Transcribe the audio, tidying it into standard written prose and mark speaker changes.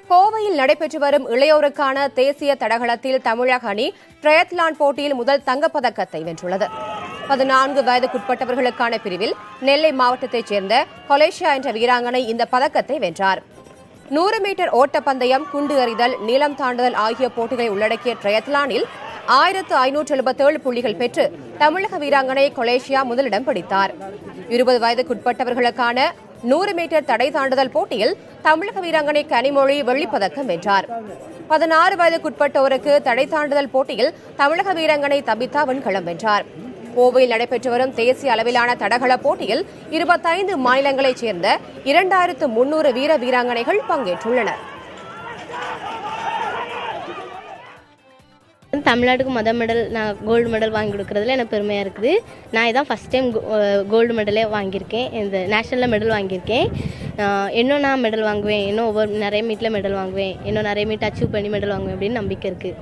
Speaker 1: கோவையில் நடைபெற்று வரும் இளையோருக்கான தேசிய தடகளத்தில் தமிழக அணி ட்ரையத்லான் போட்டியில் முதல் தங்கப்பதக்கத்தை வென்றுள்ளது. 14 வயதுக்குட்பட்டவர்களுக்கான பிரிவில் நெல்லை மாவட்டத்தைச் சேர்ந்த கொலேஷியா என்ற வீராங்கனை இந்த பதக்கத்தை வென்றார். 100 மீட்டர் ஓட்டப்பந்தயம், குண்டு எறிதல், நீளம் தாண்டுதல் ஆகிய போட்டிகளை உள்ளடக்கிய ட்ரையத்லானில் 1577 புள்ளிகள் பெற்று தமிழக வீராங்கனை கொலேஷியா முதலிடம் பிடித்தார். 20 வயதுக்குட்பட்டவர்களுக்கான 100 மீட்டர் தடை தாண்டுதல் போட்டியில் தமிழக வீராங்கனை கனிமொழி வெள்ளிப்பதக்கம் வென்றார். 16 வயதுக்குட்பட்டோருக்கு தடை தாண்டுதல் போட்டியில் தமிழக வீராங்கனை தபிதா வெண்கலம் வென்றார். கோவையில் நடைபெற்று வரும் தேசிய அளவிலான தடகள போட்டியில் 25 மாநிலங்களைச் சேர்ந்த 2300 வீர வீராங்கனைகள் பங்கேற்றுள்ளனர்.
Speaker 2: தமிழ்நாட்டுக்கு மெடல் நான் கோல்டு மெடல் வாங்கி கொடுக்குறதுல எனக்கு பெருமையாக இருக்குது. நான் இதான் ஃபஸ்ட் டைம் கோல்டு மெடலே வாங்கியிருக்கேன். இந்த நேஷ்னலில் மெடல் வாங்கியிருக்கேன். இன்னும் நான் மெடல் வாங்குவேன், இன்னும் நிறைய மீட்டில் மெடல் வாங்குவேன், இன்னும் நிறைய மீட் அச்சீவ் பண்ணி மெடல் வாங்குவேன் அப்படின்னு நம்பிக்கை இருக்குது.